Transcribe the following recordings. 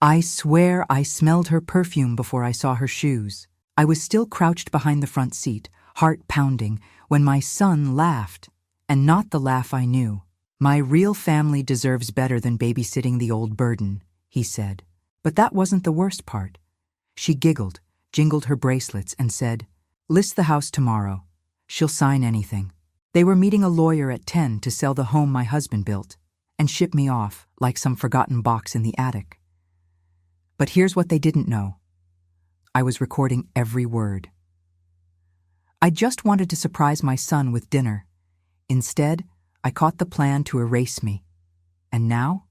I swear I smelled her perfume before I saw her shoes. I was still crouched behind the front seat, heart pounding, when my son laughed, and not the laugh I knew. "My real family deserves better than babysitting the old burden," he said. But that wasn't the worst part. She giggled, jingled her bracelets, and said, "List the house tomorrow. She'll sign anything." They were meeting a lawyer at 10 to sell the home my husband built, and ship me off like some forgotten box in the attic. But here's what they didn't know. I was recording every word. I just wanted to surprise my son with dinner. Instead, I caught the plan to erase me. And now?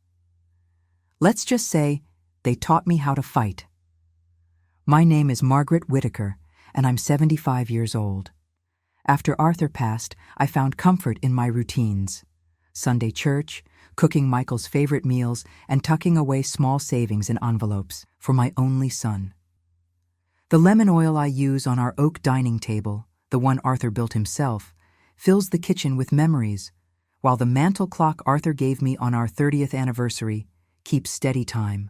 Let's just say they taught me how to fight. My name is Margaret Whitaker, and I'm 75 years old. After Arthur passed, I found comfort in my routines. Sunday church, cooking Michael's favorite meals, and tucking away small savings in envelopes for my only son. The lemon oil I use on our oak dining table, the one Arthur built himself, fills the kitchen with memories, while the mantel clock Arthur gave me on our 30th anniversary keeps steady time.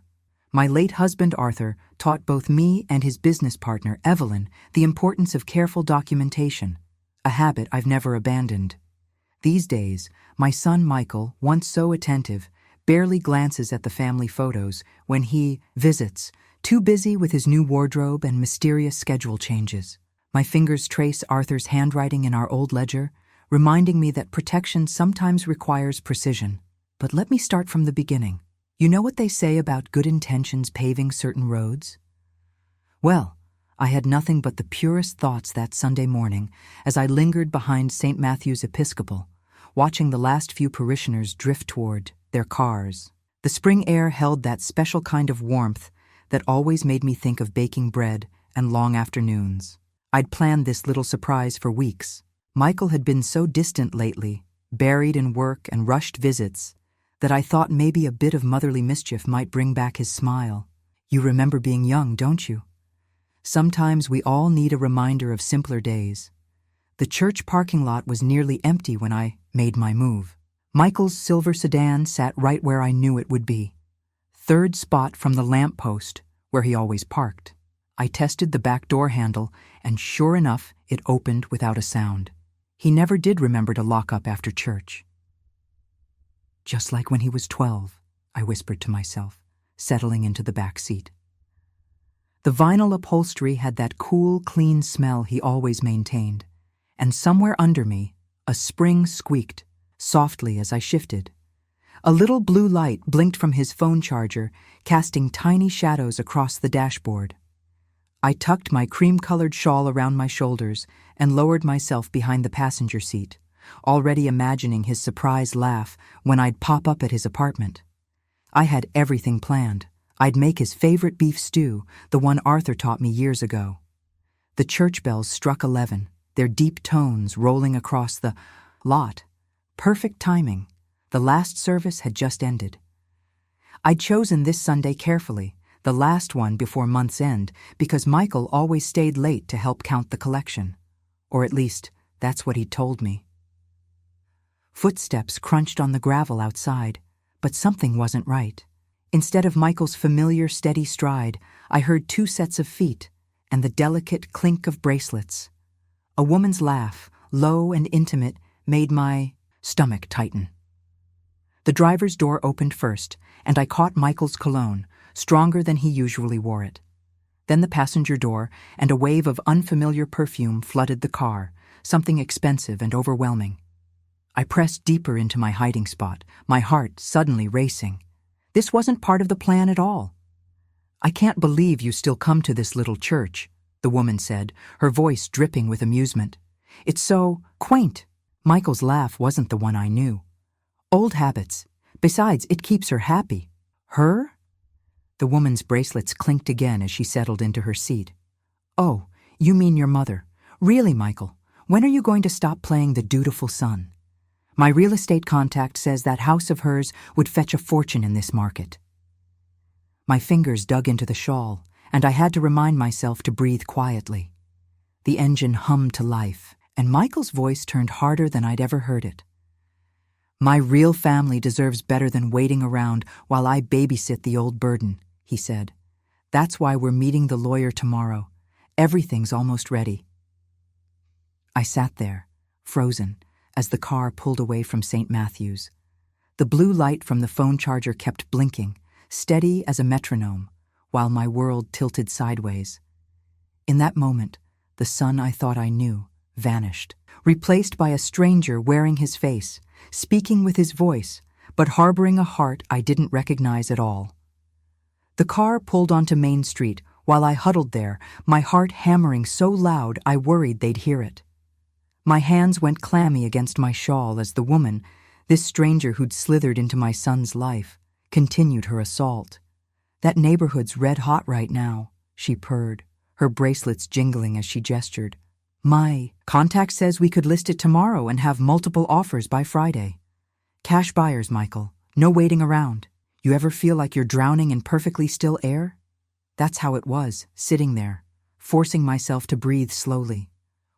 My late husband Arthur taught both me and his business partner Evelyn the importance of careful documentation, a habit I've never abandoned. These days, my son Michael, once so attentive, barely glances at the family photos when he visits, too busy with his new wardrobe and mysterious schedule changes. My fingers trace Arthur's handwriting in our old ledger, reminding me that protection sometimes requires precision. But let me start from the beginning. You know what they say about good intentions paving certain roads? Well, I had nothing but the purest thoughts that Sunday morning as I lingered behind St. Matthew's Episcopal, watching the last few parishioners drift toward their cars. The spring air held that special kind of warmth that always made me think of baking bread and long afternoons. I'd planned this little surprise for weeks. Michael had been so distant lately, buried in work and rushed visits, that I thought maybe a bit of motherly mischief might bring back his smile. You remember being young, don't you? Sometimes we all need a reminder of simpler days. The church parking lot was nearly empty when I made my move. Michael's silver sedan sat right where I knew it would be. Third spot from the lamp post, where he always parked. I tested the back door handle, and sure enough, it opened without a sound. He never did remember to lock up after church. Just like when he was 12, I whispered to myself, settling into the back seat. The vinyl upholstery had that cool, clean smell he always maintained, and somewhere under me, a spring squeaked, softly as I shifted. A little blue light blinked from his phone charger, casting tiny shadows across the dashboard. I tucked my cream-colored shawl around my shoulders and lowered myself behind the passenger seat, already imagining his surprise laugh when I'd pop up at his apartment. I had everything planned. I'd make his favorite beef stew, the one Arthur taught me years ago. The church bells struck 11, their deep tones rolling across the lot. Perfect timing. The last service had just ended. I'd chosen this Sunday carefully, the last one before month's end, because Michael always stayed late to help count the collection. Or at least, that's what he'd told me. Footsteps crunched on the gravel outside, but something wasn't right. Instead of Michael's familiar steady stride, I heard 2 sets of feet and the delicate clink of bracelets. A woman's laugh, low and intimate, made my stomach tighten. The driver's door opened first, and I caught Michael's cologne, stronger than he usually wore it. Then the passenger door, and a wave of unfamiliar perfume flooded the car, something expensive and overwhelming. I pressed deeper into my hiding spot, my heart suddenly racing. This wasn't part of the plan at all. "I can't believe you still come to this little church," the woman said, her voice dripping with amusement. "It's so quaint." Michael's laugh wasn't the one I knew. "Old habits. Besides, it keeps her happy." "Her?" The woman's bracelets clinked again as she settled into her seat. "Oh, you mean your mother. Really, Michael, when are you going to stop playing the dutiful son? My real estate contact says that house of hers would fetch a fortune in this market." My fingers dug into the shawl, and I had to remind myself to breathe quietly. The engine hummed to life, and Michael's voice turned harder than I'd ever heard it. "My real family deserves better than waiting around while I babysit the old burden," he said. "That's why we're meeting the lawyer tomorrow. Everything's almost ready." I sat there, frozen, as the car pulled away from St. Matthew's. The blue light from the phone charger kept blinking, steady as a metronome, while my world tilted sideways. In that moment, the son I thought I knew vanished, replaced by a stranger wearing his face, speaking with his voice, but harboring a heart I didn't recognize at all. The car pulled onto Main Street while I huddled there, my heart hammering so loud I worried they'd hear it. My hands went clammy against my shawl as the woman, this stranger who'd slithered into my son's life, continued her assault. "That neighborhood's red hot right now," she purred, her bracelets jingling as she gestured. "My contact says we could list it tomorrow and have multiple offers by Friday. Cash buyers, Michael. No waiting around. You ever feel like you're drowning in perfectly still air?" That's how it was, sitting there, forcing myself to breathe slowly.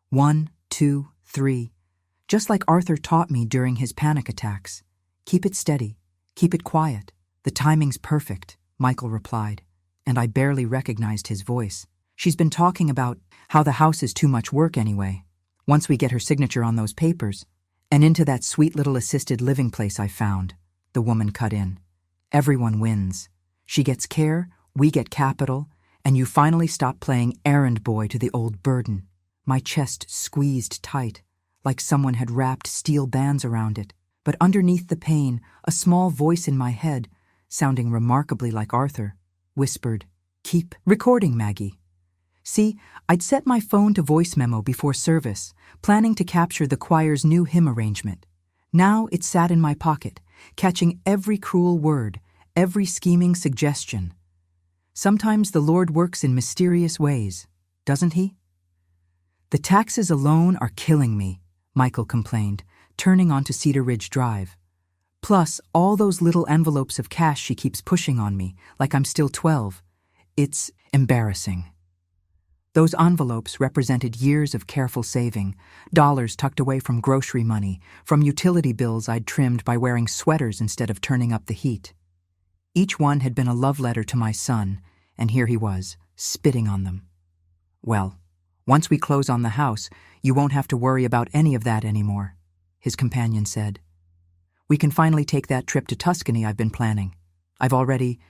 1, 2, 3. Just like Arthur taught me during his panic attacks. "Keep it steady. Keep it quiet. The timing's perfect," Michael replied, and I barely recognized his voice. "She's been talking about how the house is too much work anyway. Once we get her signature on those papers, and into that sweet little assisted living place I found," the woman cut in. "Everyone wins. She gets care, we get capital, and you finally stop playing errand boy to the old burden." My chest squeezed tight, like someone had wrapped steel bands around it, but underneath the pain, a small voice in my head, sounding remarkably like Arthur, whispered, "Keep recording, Maggie." See, I'd set my phone to voice memo before service, planning to capture the choir's new hymn arrangement. Now it sat in my pocket, catching every cruel word, every scheming suggestion. Sometimes the Lord works in mysterious ways, doesn't he? "The taxes alone are killing me," Michael complained, turning onto Cedar Ridge Drive. "Plus, all those little envelopes of cash she keeps pushing on me, like I'm still 12. It's embarrassing." Those envelopes represented years of careful saving, dollars tucked away from grocery money, from utility bills I'd trimmed by wearing sweaters instead of turning up the heat. Each one had been a love letter to my son, and here he was, spitting on them. "Well, once we close on the house, you won't have to worry about any of that anymore," his companion said. "We can finally take that trip to Tuscany I've been planning. I've already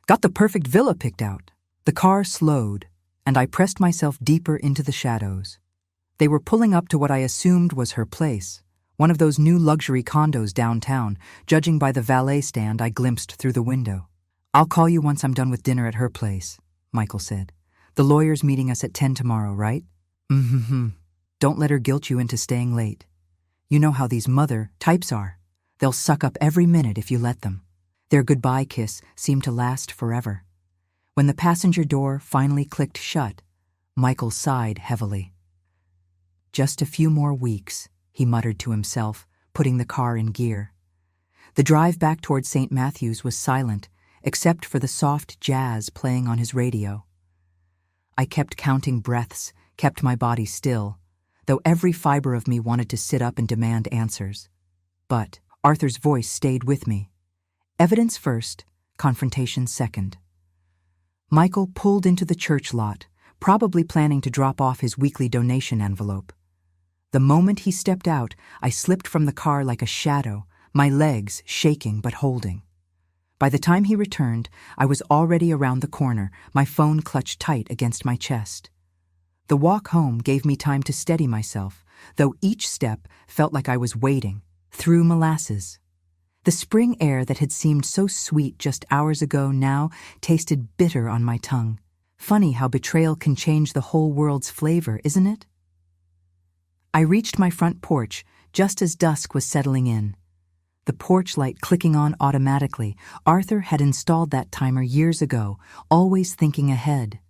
got the perfect villa picked out." The car slowed, and I pressed myself deeper into the shadows. They were pulling up to what I assumed was her place, one of those new luxury condos downtown, judging by the valet stand I glimpsed through the window. "I'll call you once I'm done with dinner at her place," Michael said. "The lawyer's meeting us at 10 tomorrow, right?" "Mm-hmm. Don't let her guilt you into staying late. You know how these mother types are. They'll suck up every minute if you let them." Their goodbye kiss seemed to last forever. When the passenger door finally clicked shut, Michael sighed heavily. "Just a few more weeks," he muttered to himself, putting the car in gear. The drive back toward St. Matthew's was silent, except for the soft jazz playing on his radio. I kept counting breaths, kept my body still, though every fiber of me wanted to sit up and demand answers. But Arthur's voice stayed with me. Evidence first, confrontation second. Michael pulled into the church lot, probably planning to drop off his weekly donation envelope. The moment he stepped out, I slipped from the car like a shadow, my legs shaking but holding. By the time he returned, I was already around the corner, my phone clutched tight against my chest. The walk home gave me time to steady myself, though each step felt like I was wading through molasses. The spring air that had seemed so sweet just hours ago now tasted bitter on my tongue. Funny how betrayal can change the whole world's flavor, isn't it? I reached my front porch just as dusk was settling in. The porch light clicking on automatically. Arthur had installed that timer years ago, always thinking ahead.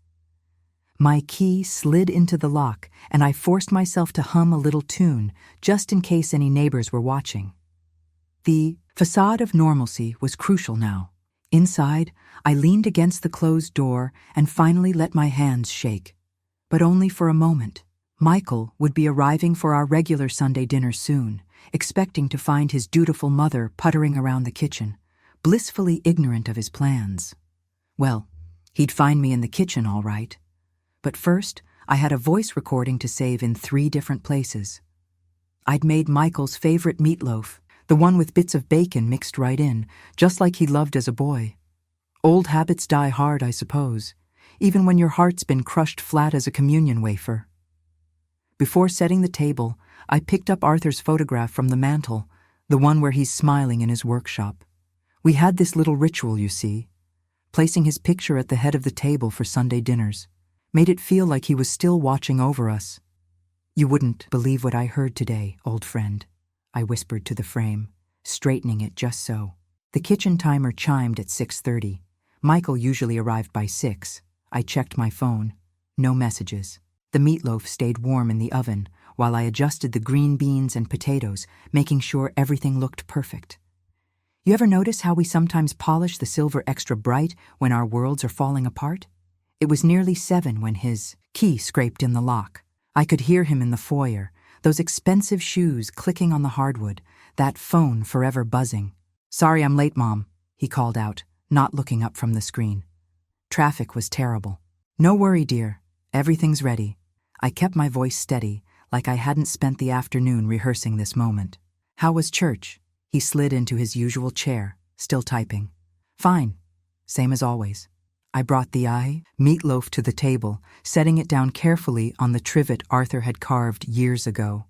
My key slid into the lock, and I forced myself to hum a little tune, just in case any neighbors were watching. The facade of normalcy was crucial now. Inside, I leaned against the closed door and finally let my hands shake. But only for a moment. Michael would be arriving for our regular Sunday dinner soon, expecting to find his dutiful mother puttering around the kitchen, blissfully ignorant of his plans. Well, he'd find me in the kitchen all right. But first, I had a voice recording to save in 3 different places. I'd made Michael's favorite meatloaf, the one with bits of bacon mixed right in, just like he loved as a boy. Old habits die hard, I suppose, even when your heart's been crushed flat as a communion wafer. Before setting the table, I picked up Arthur's photograph from the mantel, the one where he's smiling in his workshop. We had this little ritual, you see. Placing his picture at the head of the table for Sunday dinners made it feel like he was still watching over us. "You wouldn't believe what I heard today, old friend," I whispered to the frame, straightening it just so. The kitchen timer chimed at 6:30. Michael usually arrived by 6. I checked my phone. No messages. The meatloaf stayed warm in the oven while I adjusted the green beans and potatoes, making sure everything looked perfect. You ever notice how we sometimes polish the silver extra bright when our worlds are falling apart? It was nearly 7 when his key scraped in the lock. I could hear him in the foyer, those expensive shoes clicking on the hardwood, that phone forever buzzing. "Sorry I'm late, Mom," he called out, not looking up from the screen. Traffic was terrible. "No worry, dear. Everything's ready." I kept my voice steady, like I hadn't spent the afternoon rehearsing this moment. "How was church?" He slid into his usual chair, still typing. "Fine. Same as always." I brought the meatloaf to the table, setting it down carefully on the trivet Arthur had carved years ago.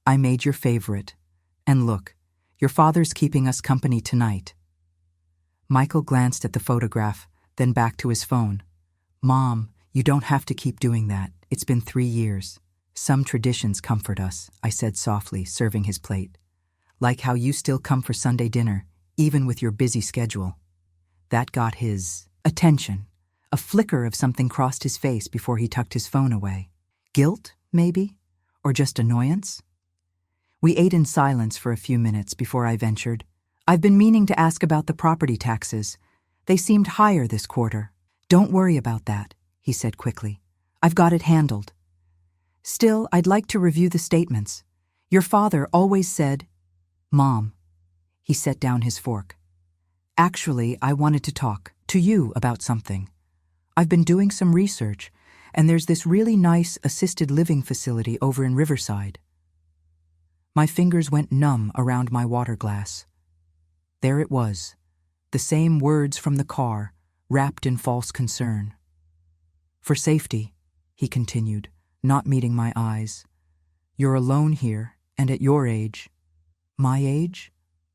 "I made your favorite. And look, your father's keeping us company tonight." Michael glanced at the photograph, then back to his phone. "Mom, you don't have to keep doing that. It's been 3 years. Some traditions comfort us," I said softly, serving his plate. "Like how you still come for Sunday dinner, even with your busy schedule." That got his attention. A flicker of something crossed his face before he tucked his phone away. Guilt, maybe? Or just annoyance? We ate in silence for a few minutes before I ventured. "I've been meaning to ask about the property taxes. They seemed higher this quarter." "Don't worry about that," he said quickly. "I've got it handled. Still, I'd like to review the statements. Your father always said—" "Mom." He set down his fork. "Actually, I wanted to talk to you about something. I've been doing some research, and there's this really nice assisted living facility over in Riverside." My fingers went numb around my water glass. There it was, the same words from the car, wrapped in false concern. "For safety," he continued, not meeting my eyes. "You're alone here, and at your age." "My age?"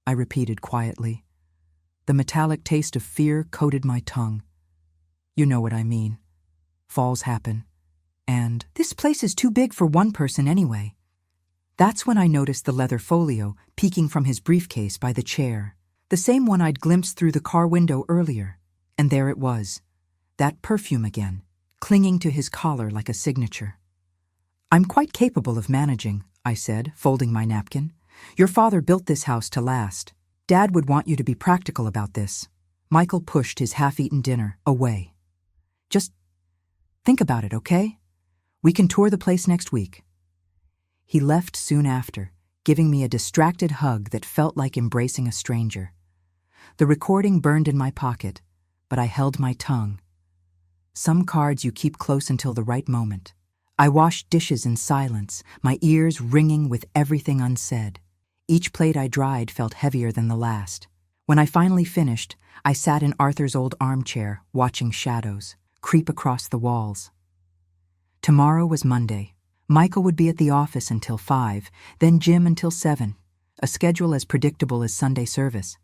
I repeated quietly. The metallic taste of fear coated my tongue. "You know what I mean. Falls happen. And this place is too big for one person anyway." That's when I noticed the leather folio peeking from his briefcase by the chair, the same one I'd glimpsed through the car window earlier. And there it was, that perfume again, clinging to his collar like a signature. "I'm quite capable of managing," I said, folding my napkin. "Your father built this house to last. Dad would want you to be practical about this." Michael pushed his half-eaten dinner away. "Just think about it, okay? We can tour the place next week." He left soon after, giving me a distracted hug that felt like embracing a stranger. The recording burned in my pocket, but I held my tongue. Some cards you keep close until the right moment. I washed dishes in silence, my ears ringing with everything unsaid. Each plate I dried felt heavier than the last. When I finally finished, I sat in Arthur's old armchair, watching shadows creep across the walls. Tomorrow was Monday. Michael would be at the office until 5, then gym until 7, a schedule as predictable as Sunday service.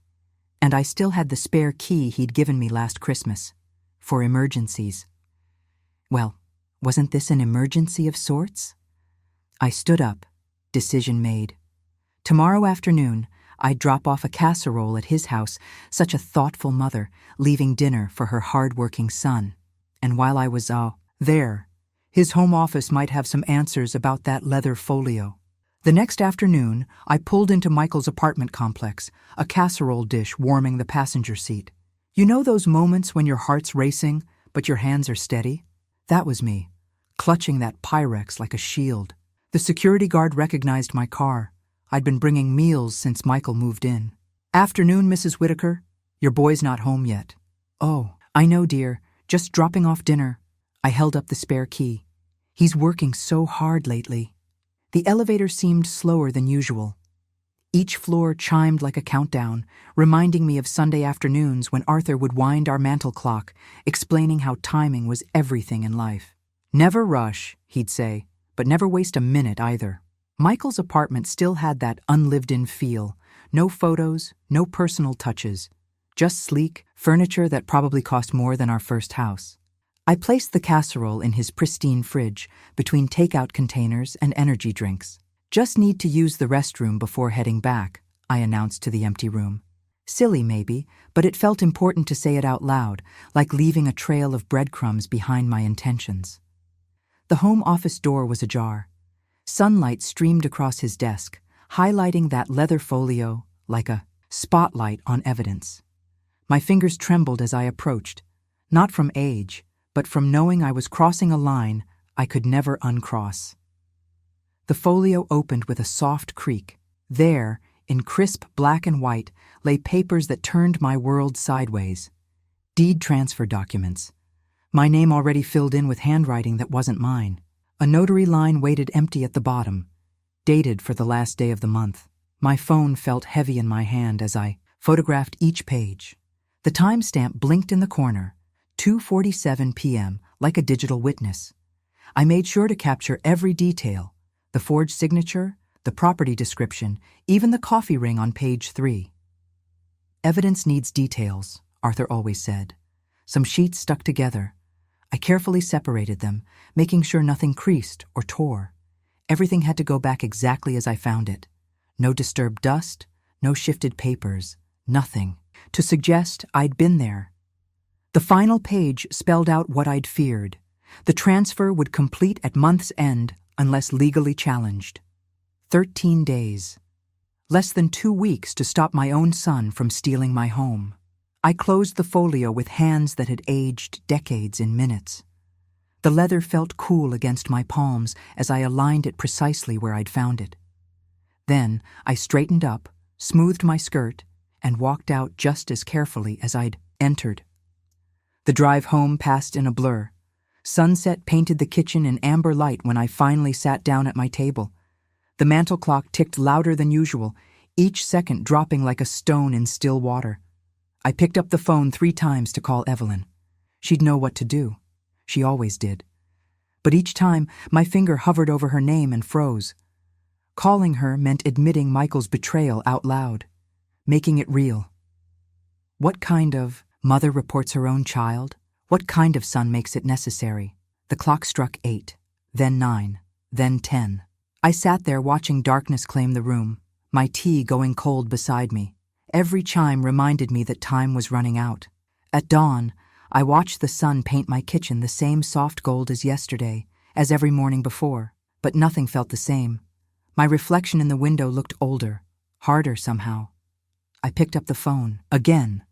And I still had the spare key he'd given me last Christmas, for emergencies. Well, wasn't this an emergency of sorts? I stood up, decision made. Tomorrow afternoon, I'd drop off a casserole at his house, such a thoughtful mother, leaving dinner for her hard-working son. And while I was, there, his home office might have some answers about that leather folio. The next afternoon, I pulled into Michael's apartment complex, a casserole dish warming the passenger seat. You know those moments when your heart's racing, but your hands are steady? That was me, clutching that Pyrex like a shield. The security guard recognized my car. I'd been bringing meals since Michael moved in. "Afternoon, Mrs. Whitaker. Your boy's not home yet." "Oh, "I know, dear. Just dropping off dinner." I held up the spare key. "He's working so hard lately." The elevator seemed slower than usual. Each floor chimed like a countdown, reminding me of Sunday afternoons when Arthur would wind our mantel clock, explaining how timing was everything in life. "Never rush," he'd say, "but never waste a minute either." Michael's apartment still had that unlived-in feel. No photos, no personal touches. Just sleek furniture that probably cost more than our first house. I placed the casserole in his pristine fridge, between takeout containers and energy drinks. "Just need to use the restroom before heading back," I announced to the empty room. Silly maybe, but it felt important to say it out loud, like leaving a trail of breadcrumbs behind my intentions. The home office door was ajar. Sunlight streamed across his desk, highlighting that leather folio like a spotlight on evidence. My fingers trembled as I approached, not from age, but from knowing I was crossing a line I could never uncross. The folio opened with a soft creak. There, in crisp black and white, lay papers that turned my world sideways. Deed transfer documents. My name already filled in with handwriting that wasn't mine. A notary line waited empty at the bottom, dated for the last day of the month. My phone felt heavy in my hand as I photographed each page. The timestamp blinked in the corner, 2:47 p.m., like a digital witness. I made sure to capture every detail: the forged signature, the property description, even the coffee ring on page 3. "Evidence needs details," Arthur always said. Some sheets stuck together. I carefully separated them, making sure nothing creased or tore. Everything had to go back exactly as I found it. No disturbed dust, no shifted papers, nothing to suggest I'd been there. The final page spelled out what I'd feared. The transfer would complete at month's end unless legally challenged. 13 days. Less than 2 weeks to stop my own son from stealing my home. I closed the folio with hands that had aged decades in minutes. The leather felt cool against my palms as I aligned it precisely where I'd found it. Then I straightened up, smoothed my skirt, and walked out just as carefully as I'd entered. The drive home passed in a blur. Sunset painted the kitchen in amber light when I finally sat down at my table. The mantel clock ticked louder than usual, each second dropping like a stone in still water. I picked up the phone 3 times to call Evelyn. She'd know what to do. She always did. But each time, my finger hovered over her name and froze. Calling her meant admitting Michael's betrayal out loud, making it real. What kind of mother reports her own child? What kind of son makes it necessary? The clock struck 8, then 9, then 10. I sat there watching darkness claim the room, my tea going cold beside me. Every chime reminded me that time was running out. At dawn, I watched the sun paint my kitchen the same soft gold as yesterday, as every morning before, but nothing felt the same. My reflection in the window looked older, harder somehow. I picked up the phone, again.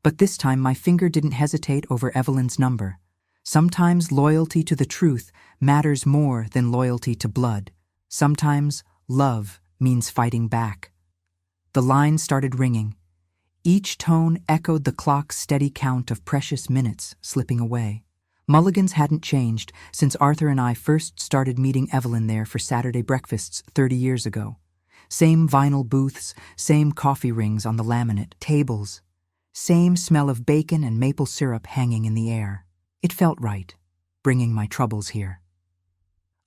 But this time my finger didn't hesitate over Evelyn's number. Sometimes loyalty to the truth matters more than loyalty to blood. Sometimes love means fighting back. The line started ringing. Each tone echoed the clock's steady count of precious minutes slipping away. Mulligan's hadn't changed since Arthur and I first started meeting Evelyn there for Saturday breakfasts 30 years ago. Same vinyl booths, same coffee rings on the laminate tables. Same smell of bacon and maple syrup hanging in the air. It felt right, bringing my troubles here.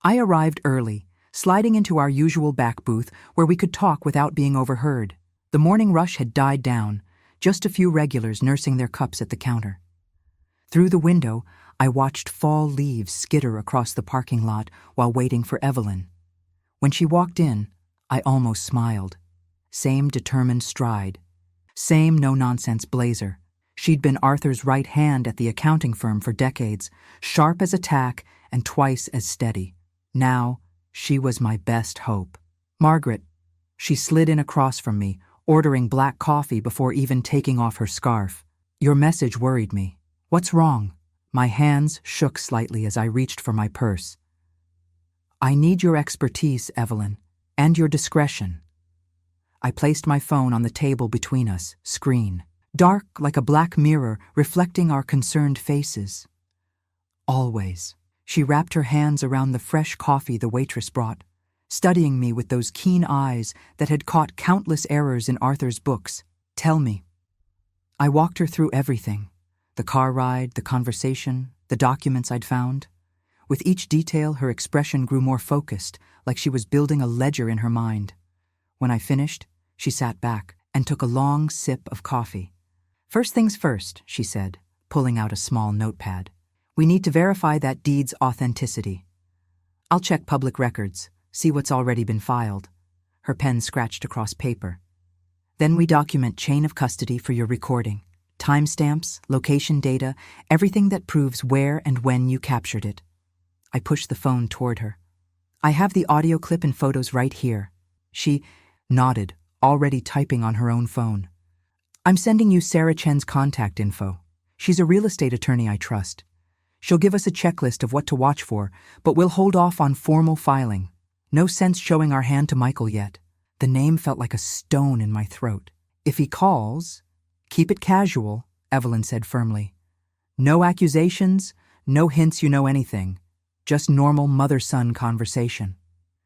I arrived early, sliding into our usual back booth where we could talk without being overheard. The morning rush had died down, just a few regulars nursing their cups at the counter. Through the window, I watched fall leaves skitter across the parking lot while waiting for Evelyn. When she walked in, I almost smiled. Same determined stride. Same no-nonsense blazer. She'd been Arthur's right hand at the accounting firm for decades, sharp as a tack and twice as steady. Now, she was my best hope. "Margaret." She slid in across from me, ordering black coffee before even taking off her scarf. "Your message worried me." "What's wrong?" My hands shook slightly as I reached for my purse. "I need your expertise, Evelyn, and your discretion." I placed my phone on the table between us, screen. dark like a black mirror reflecting our concerned faces. Always. She wrapped her hands around the fresh coffee the waitress brought, studying me with those keen eyes that had caught countless errors in Arthur's books. Tell me. I walked her through everything. The car ride, the conversation, the documents I'd found. With each detail, her expression grew more focused, like she was building a ledger in her mind. When I finished, she sat back and took a long sip of coffee. First things first, she said, pulling out a small notepad. We need to verify that deed's authenticity. I'll check public records, see what's already been filed. Her pen scratched across paper. Then we document chain of custody for your recording. Timestamps, location data, everything that proves where and when you captured it. I pushed the phone toward her. I have the audio clip and photos right here. She nodded, already typing on her own phone. I'm sending you Sarah Chen's contact info. She's a real estate attorney I trust. She'll give us a checklist of what to watch for, but we'll hold off on formal filing. No sense showing our hand to Michael yet. The name felt like a stone in my throat. If he calls, keep it casual, Evelyn said firmly. No accusations, no hints you know anything. Just normal mother-son conversation.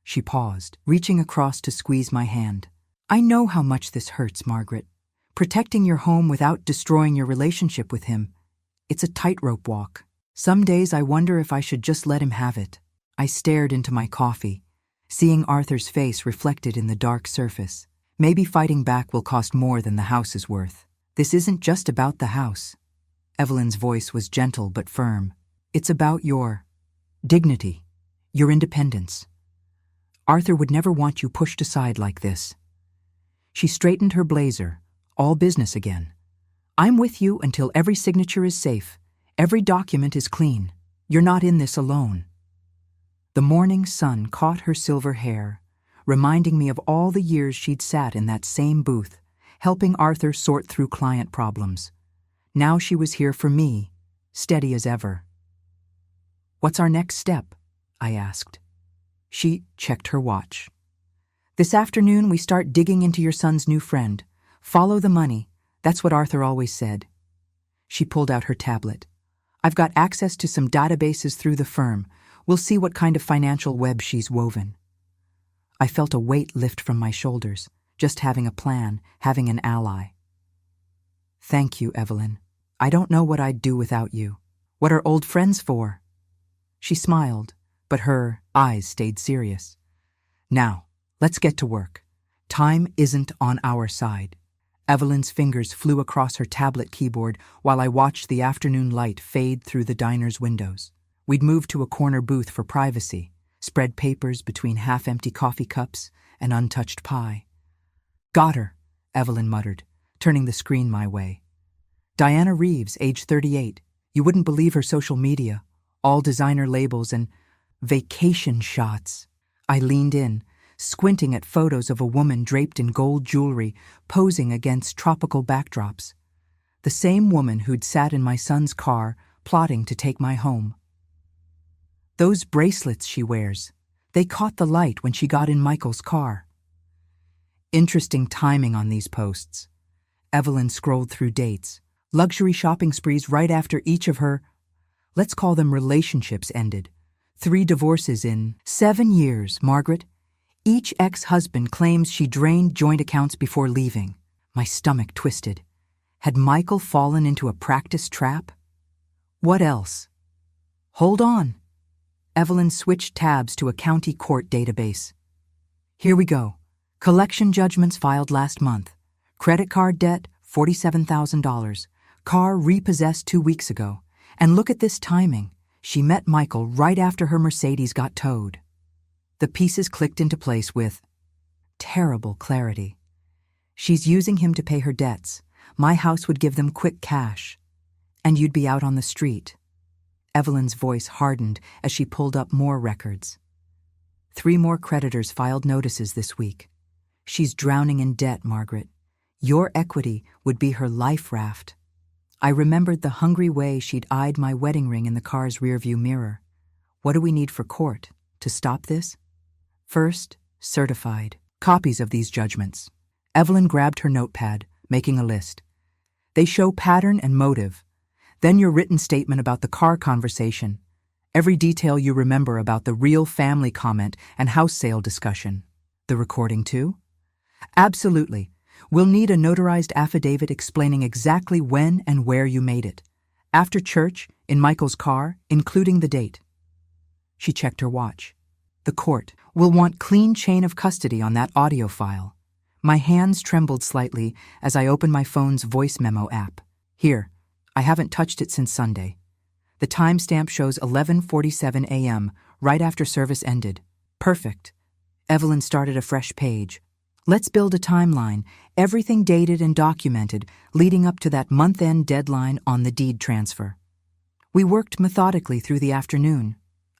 She paused, reaching across to squeeze my hand. I know how much this hurts, Margaret. Protecting your home without destroying your relationship with him. It's a tightrope walk. Some days I wonder if I should just let him have it. I stared into my coffee, seeing Arthur's face reflected in the dark surface. Maybe fighting back will cost more than the house is worth. This isn't just about the house. Evelyn's voice was gentle but firm. It's about your dignity, your independence. Arthur would never want you pushed aside like this. She straightened her blazer, all business again. I'm with you until every signature is safe. Every document is clean. You're not in this alone. The morning sun caught her silver hair, reminding me of all the years she'd sat in that same booth, helping Arthur sort through client problems. Now she was here for me, steady as ever. What's our next step? I asked. She checked her watch. This afternoon we start digging into your son's new friend. Follow the money. That's what Arthur always said. She pulled out her tablet. I've got access to some databases through the firm. We'll see what kind of financial web she's woven. I felt a weight lift from my shoulders, just having a plan, having an ally. Thank you, Evelyn. I don't know what I'd do without you. What are old friends for? She smiled, but her eyes stayed serious. Now, let's get to work. Time isn't on our side. Evelyn's fingers flew across her tablet keyboard while I watched the afternoon light fade through the diner's windows. We'd moved to a corner booth for privacy, spread papers between half-empty coffee cups and untouched pie. Got her, Evelyn muttered, turning the screen my way. Diana Reeves, age 38. You wouldn't believe her social media. All designer labels and vacation shots. I leaned in, squinting at photos of a woman draped in gold jewelry posing against tropical backdrops. The same woman who'd sat in my son's car plotting to take my home. Those bracelets she wears, they caught the light when she got in Michael's car. Interesting timing on these posts. Evelyn scrolled through dates, luxury shopping sprees right after each of her, let's call them relationships, ended. 3 divorces in 7 years, Margaret. Each ex-husband claims she drained joint accounts before leaving. My stomach twisted. Had Michael fallen into a practice trap? What else? Hold on. Evelyn switched tabs to a county court database. Here we go. Collection judgments filed last month. Credit card debt, $47,000. Car repossessed 2 weeks ago. And look at this timing. She met Michael right after her Mercedes got towed. The pieces clicked into place with terrible clarity. She's using him to pay her debts. My house would give them quick cash. And you'd be out on the street. Evelyn's voice hardened as she pulled up more records. 3 more creditors filed notices this week. She's drowning in debt, Margaret. Your equity would be her life raft. I remembered the hungry way she'd eyed my wedding ring in the car's rearview mirror. What do we need for court to stop this? First, certified copies of these judgments. Evelyn grabbed her notepad, making a list. They show pattern and motive. Then your written statement about the car conversation. Every detail you remember about the real family comment and house sale discussion. The recording too? Absolutely. We'll need a notarized affidavit explaining exactly when and where you made it. After church, in Michael's car, including the date. She checked her watch. The court will want clean chain of custody on that audio file. My hands trembled slightly as I opened my phone's voice memo app. Here, I haven't touched it since Sunday. The timestamp shows 11:47 a.m., right after service ended. Perfect. Evelyn started a fresh page. Let's build a timeline, everything dated and documented, leading up to that month-end deadline on the deed transfer. We worked methodically through the afternoon.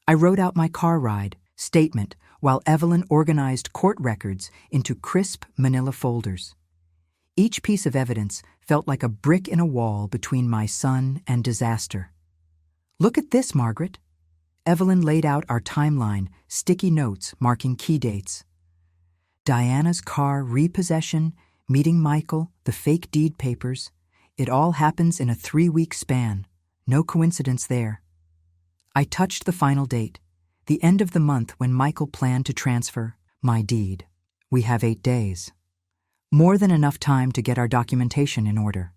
I wrote out my car ride statement while Evelyn organized court records into crisp manila folders. Each piece of evidence felt like a brick in a wall between my son and disaster. Look at this, Margaret. Evelyn laid out our timeline, sticky notes marking key dates. Diana's car repossession, meeting Michael, the fake deed papers. It all happens in a 3-week span. No coincidence there. I touched the final date, the end of the month when Michael planned to transfer my deed. We have 8 days. More than enough time to get our documentation in order.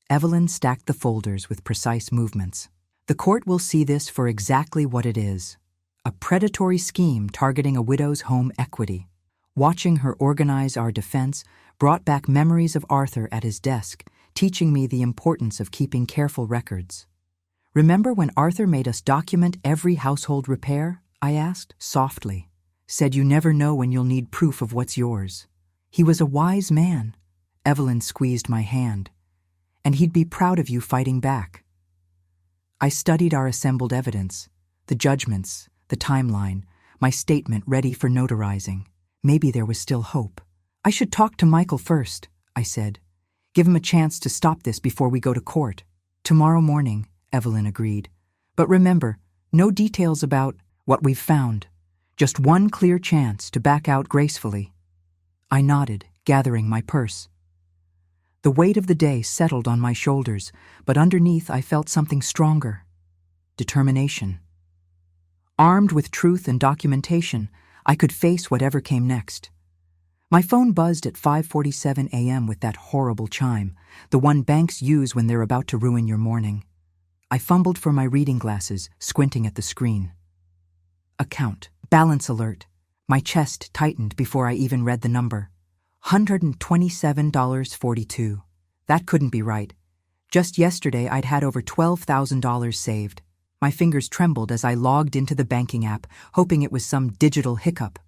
Evelyn stacked the folders with precise movements. The court will see this for exactly what it is, a predatory scheme targeting a widow's home equity. Watching her organize our defense brought back memories of Arthur at his desk, teaching me the importance of keeping careful records. Remember when Arthur made us document every household repair? I asked, softly. Said you never know when you'll need proof of what's yours. He was a wise man. Evelyn squeezed my hand. And he'd be proud of you fighting back. I studied our assembled evidence, the judgments, the timeline, my statement ready for notarizing. Maybe there was still hope. I should talk to Michael first, I said. Give him a chance to stop this before we go to court. Tomorrow morning, Evelyn agreed. But remember, no details about what we've found. Just one clear chance to back out gracefully. I nodded, gathering my purse. The weight of the day settled on my shoulders, but underneath I felt something stronger. Determination. Armed with truth and documentation, I could face whatever came next. My phone buzzed at 5:47 a.m. with that horrible chime, the one banks use when they're about to ruin your morning. I fumbled for my reading glasses, squinting at the screen. Account. Balance alert. My chest tightened before I even read the number. $127.42. That couldn't be right. Just yesterday I'd had over $12,000 saved. My fingers trembled as I logged into the banking app, hoping it was some digital hiccup.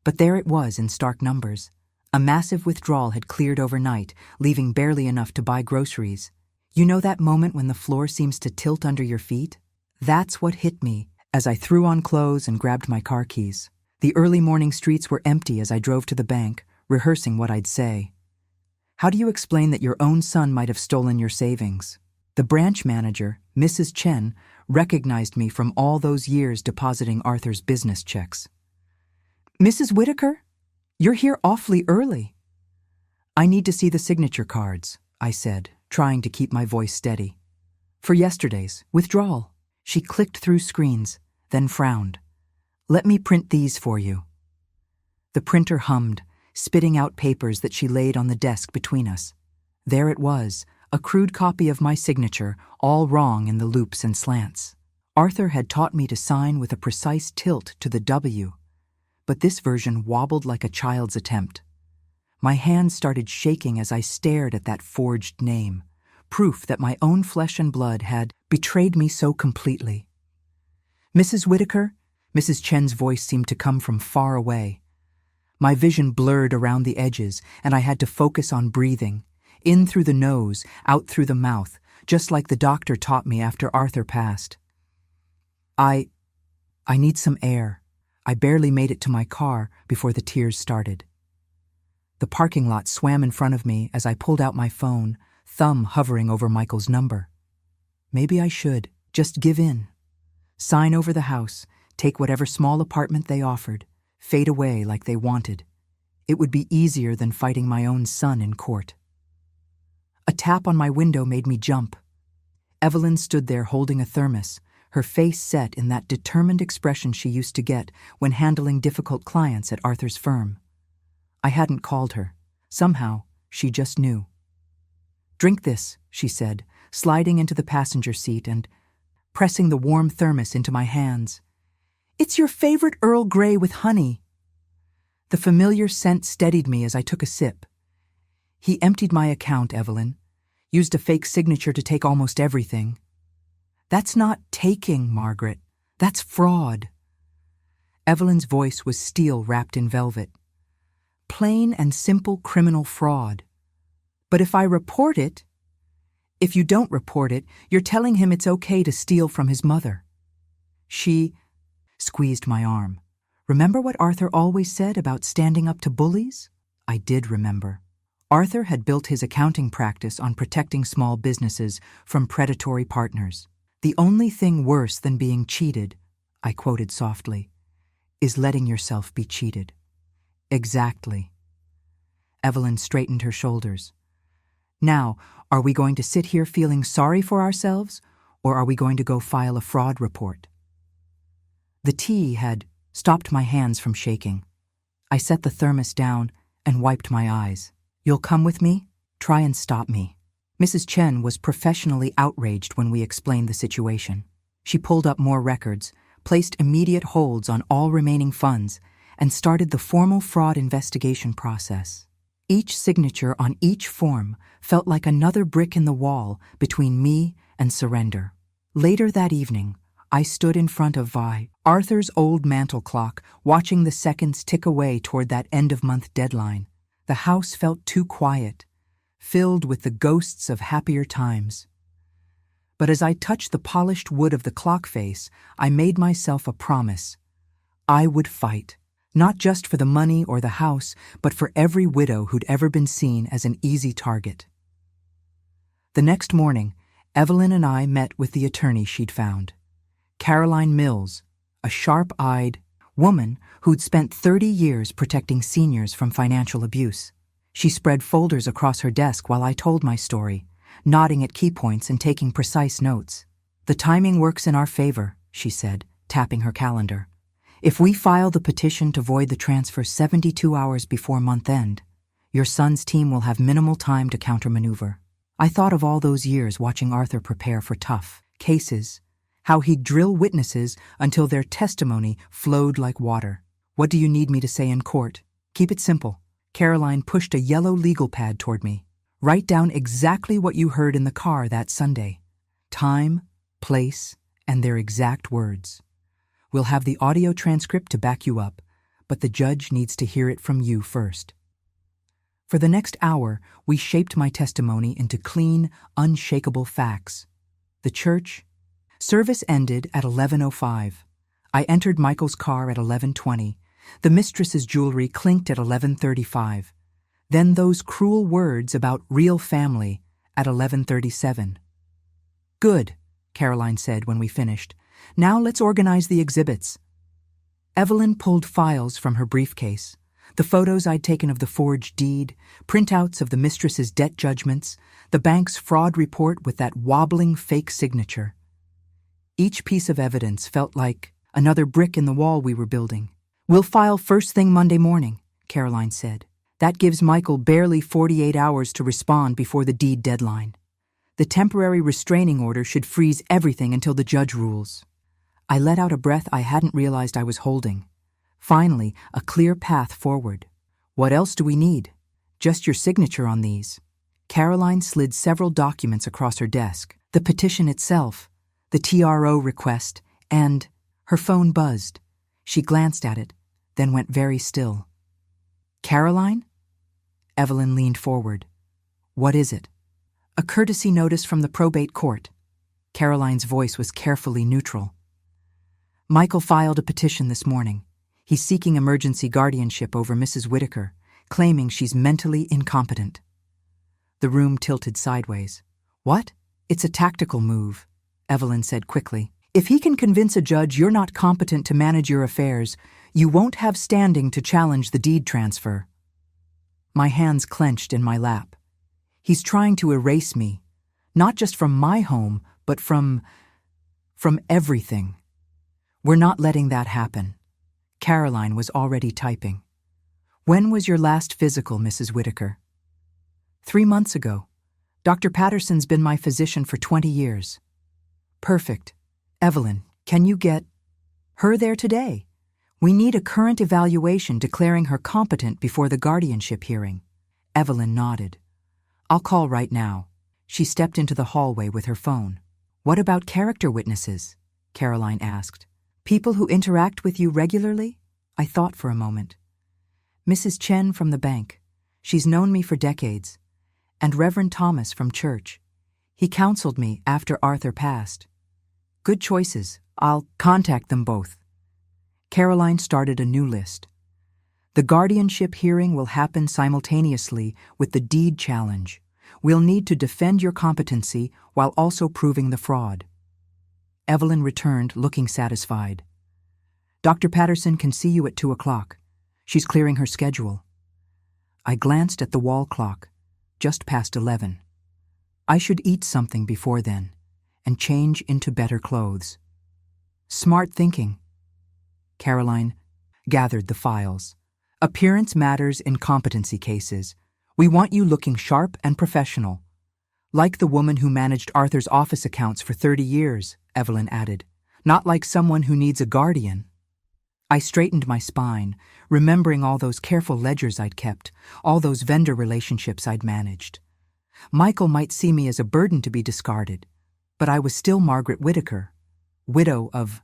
But there it was in stark numbers. A massive withdrawal had cleared overnight, leaving barely enough to buy groceries. You know that moment when the floor seems to tilt under your feet? That's what hit me as I threw on clothes and grabbed my car keys. The early morning streets were empty as I drove to the bank, rehearsing what I'd say. How do you explain that your own son might have stolen your savings? The branch manager, Mrs. Chen, recognized me from all those years depositing Arthur's business checks. Mrs. Whitaker, you're here awfully early. I need to see the signature cards, I said, trying to keep my voice steady. For yesterday's withdrawal. She clicked through screens, then frowned. Let me print these for you. The printer hummed, spitting out papers that she laid on the desk between us. There it was, a crude copy of my signature, all wrong in the loops and slants. Arthur had taught me to sign with a precise tilt to the W, but this version wobbled like a child's attempt. My hands started shaking as I stared at that forged name, proof that my own flesh and blood had betrayed me so completely. Mrs. Whitaker? Mrs. Chen's voice seemed to come from far away. My vision blurred around the edges, and I had to focus on breathing, in through the nose, out through the mouth, just like the doctor taught me after Arthur passed. I need some air. I barely made it to my car before the tears started. The parking lot swam in front of me as I pulled out my phone, thumb hovering over Michael's number. Maybe I should just give in. Sign over the house, take whatever small apartment they offered, fade away like they wanted. It would be easier than fighting my own son in court. A tap on my window made me jump. Evelyn stood there holding a thermos, her face set in that determined expression she used to get when handling difficult clients at Arthur's firm. I hadn't called her. Somehow, she just knew. "Drink this," she said, sliding into the passenger seat and pressing the warm thermos into my hands. "It's your favorite Earl Grey with honey." The familiar scent steadied me as I took a sip. "He emptied my account, Evelyn. Used a fake signature to take almost everything." "That's not taking, Margaret. That's fraud." Evelyn's voice was steel wrapped in velvet. "Plain and simple criminal fraud. But if I report it..." "If you don't report it, you're telling him it's okay to steal from his mother." She squeezed my arm. "Remember what Arthur always said about standing up to bullies?" I did remember. Arthur had built his accounting practice on protecting small businesses from predatory partners. "The only thing worse than being cheated," I quoted softly, "is letting yourself be cheated." "Exactly." Evelyn straightened her shoulders. "Now, are we going to sit here feeling sorry for ourselves, or are we going to go file a fraud report?" The tea had stopped my hands from shaking. I set the thermos down and wiped my eyes. "You'll come with me? Try and stop me." Mrs. Chen was professionally outraged when we explained the situation. She pulled up more records, placed immediate holds on all remaining funds, and started the formal fraud investigation process. Each signature on each form felt like another brick in the wall between me and surrender. Later that evening, I stood in front of Arthur's old mantel clock, watching the seconds tick away toward that end-of-month deadline. The house felt too quiet, filled with the ghosts of happier times. But as I touched the polished wood of the clock face, I made myself a promise. I would fight, not just for the money or the house, but for every widow who'd ever been seen as an easy target. The next morning, Evelyn and I met with the attorney she'd found. Caroline Mills, a sharp-eyed woman who'd spent 30 years protecting seniors from financial abuse. She spread folders across her desk while I told my story, nodding at key points and taking precise notes. "The timing works in our favor," she said, tapping her calendar. "If we file the petition to void the transfer 72 hours before month-end, your son's team will have minimal time to countermaneuver." I thought of all those years watching Arthur prepare for tough cases, how he'd drill witnesses until their testimony flowed like water. "What do you need me to say in court?" "Keep it simple." Caroline pushed a yellow legal pad toward me. "Write down exactly what you heard in the car that Sunday. Time, place, and their exact words. We'll have the audio transcript to back you up, but the judge needs to hear it from you first." For the next hour, we shaped my testimony into clean, unshakable facts. The church service ended at 11:05. I entered Michael's car at 11:20. The mistress's jewelry clinked at 11:35. Then those cruel words about real family at 11:37. "Good," Caroline said when we finished. "Now let's organize the exhibits." Evelyn pulled files from her briefcase. The photos I'd taken of the forged deed, printouts of the mistress's debt judgments, the bank's fraud report with that wobbling fake signature. Each piece of evidence felt like another brick in the wall we were building. "We'll file first thing Monday morning," Caroline said. "That gives Michael barely 48 hours to respond before the deed deadline. The temporary restraining order should freeze everything until the judge rules." I let out a breath I hadn't realized I was holding. Finally, a clear path forward. "What else do we need?" "Just your signature on these." Caroline slid several documents across her desk. The petition itself, the TRO request, and her phone buzzed. She glanced at it, then went very still. "Caroline?" Evelyn leaned forward. "What is it?" "A courtesy notice from the probate court." Caroline's voice was carefully neutral. "Michael filed a petition this morning. He's seeking emergency guardianship over Mrs. Whitaker, claiming she's mentally incompetent." The room tilted sideways. "What?" "It's a tactical move," Evelyn said quickly. "If he can convince a judge you're not competent to manage your affairs, you won't have standing to challenge the deed transfer." My hands clenched in my lap. He's trying to erase me, not just from my home, but from everything. We're not letting that happen. Caroline was already typing. When was your last physical, Mrs. Whitaker? 3 months ago. Dr. Patterson's been my physician for 20 years. Perfect. Evelyn, can you get her there today? We need a current evaluation declaring her competent before the guardianship hearing. Evelyn nodded. I'll call right now. She stepped into the hallway with her phone. What about character witnesses? Caroline asked. People who interact with you regularly? I thought for a moment. Mrs. Chen from the bank. She's known me for decades. And Reverend Thomas from church. He counseled me after Arthur passed. Good choices. I'll contact them both. Caroline started a new list. The guardianship hearing will happen simultaneously with the deed challenge. We'll need to defend your competency while also proving the fraud. Evelyn returned, looking satisfied. Dr. Patterson can see you at 2 o'clock. She's clearing her schedule. I glanced at the wall clock, just past 11. I should eat something before then and change into better clothes. Smart thinking. Caroline gathered the files. Appearance matters in competency cases. We want you looking sharp and professional. Like the woman who managed Arthur's office accounts for 30 years, Evelyn added. Not like someone who needs a guardian. I straightened my spine, remembering all those careful ledgers I'd kept, all those vendor relationships I'd managed. Michael might see me as a burden to be discarded, but I was still Margaret Whitaker, widow of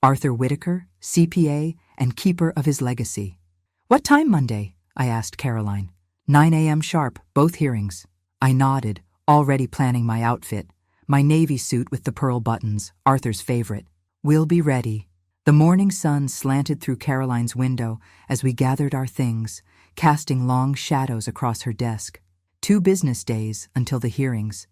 Arthur Whitaker, CPA, and keeper of his legacy. What time Monday? I asked Caroline. 9 a.m. sharp, both hearings. I nodded, already planning my outfit, my navy suit with the pearl buttons, Arthur's favorite. We'll be ready. The morning sun slanted through Caroline's window as we gathered our things, casting long shadows across her desk. 2 business days until the hearings.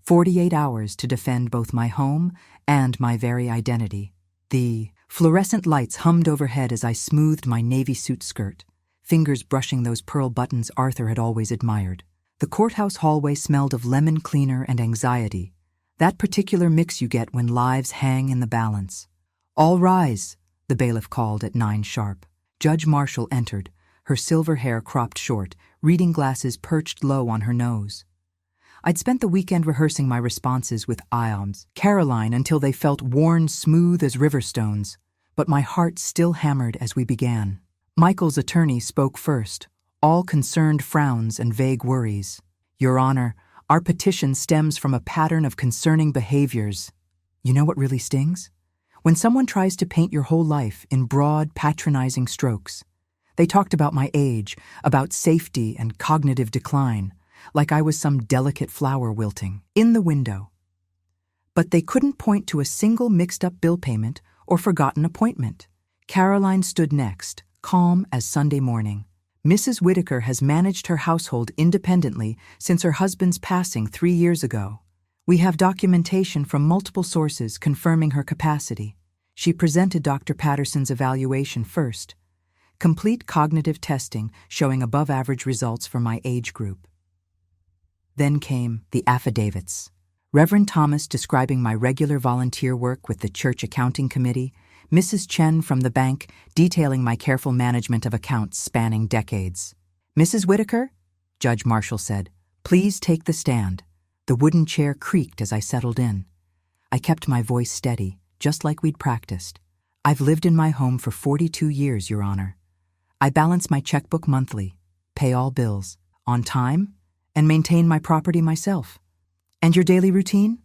48 hours to defend both my home and my very identity. The fluorescent lights hummed overhead as I smoothed my navy suit skirt, fingers brushing those pearl buttons Arthur had always admired. The courthouse hallway smelled of lemon cleaner and anxiety, that particular mix you get when lives hang in the balance. All rise, the bailiff called at 9 sharp. Judge Marshall entered, her silver hair cropped short, reading glasses perched low on her nose. I'd spent the weekend rehearsing my responses with Iams, Caroline until they felt worn smooth as river stones, but my heart still hammered as we began. Michael's attorney spoke first, all concerned frowns and vague worries. Your Honor, our petition stems from a pattern of concerning behaviors. You know what really stings? When someone tries to paint your whole life in broad, patronizing strokes. They talked about my age, about safety and cognitive decline, like I was some delicate flower wilting in the window. But they couldn't point to a single mixed-up bill payment or forgotten appointment. Caroline stood next, calm as Sunday morning. Mrs. Whitaker has managed her household independently since her husband's passing 3 years ago. We have documentation from multiple sources confirming her capacity. She presented Dr. Patterson's evaluation first. Complete cognitive testing showing above-average results for my age group. Then came the affidavits. Reverend Thomas describing my regular volunteer work with the church accounting committee, Mrs. Chen from the bank detailing my careful management of accounts spanning decades. Mrs. Whitaker, Judge Marshall said, please take the stand. The wooden chair creaked as I settled in. I kept my voice steady, just like we'd practiced. I've lived in my home for 42 years, Your Honor. I balance my checkbook monthly, pay all bills, on time, and maintain my property myself. And your daily routine?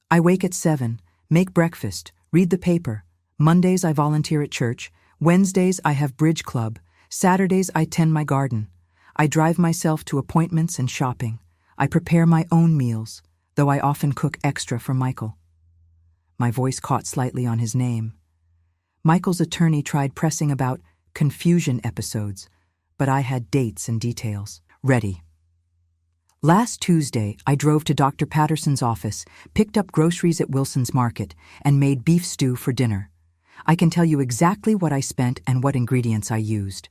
I wake at 7, make breakfast, read the paper. Mondays I volunteer at church. Wednesdays I have bridge club. Saturdays I tend my garden. I drive myself to appointments and shopping. I prepare my own meals, though I often cook extra for Michael. My voice caught slightly on his name. Michael's attorney tried pressing about confusion episodes, but I had dates and details ready. Last Tuesday, I drove to Dr. Patterson's office, picked up groceries at Wilson's Market, and made beef stew for dinner. I can tell you exactly what I spent and what ingredients I used.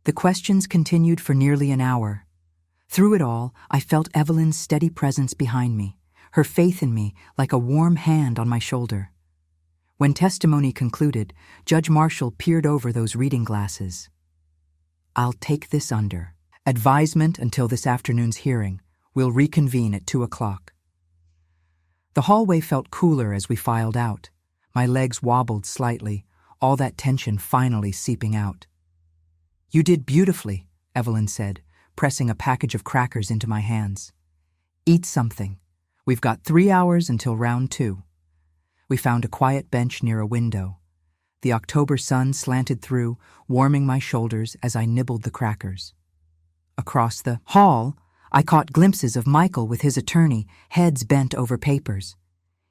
The questions continued for nearly an hour. Through it all, I felt Evelyn's steady presence behind me, her faith in me like a warm hand on my shoulder. When testimony concluded, Judge Marshall peered over those reading glasses. "I'll take this under advisement until this afternoon's hearing. We'll reconvene at 2 o'clock. The hallway felt cooler as we filed out. My legs wobbled slightly, all that tension finally seeping out. "You did beautifully," Evelyn said, pressing a package of crackers into my hands. "Eat something. We've got 3 hours until round 2. We found a quiet bench near a window. The October sun slanted through, warming my shoulders as I nibbled the crackers. Across the hall, I caught glimpses of Michael with his attorney, heads bent over papers.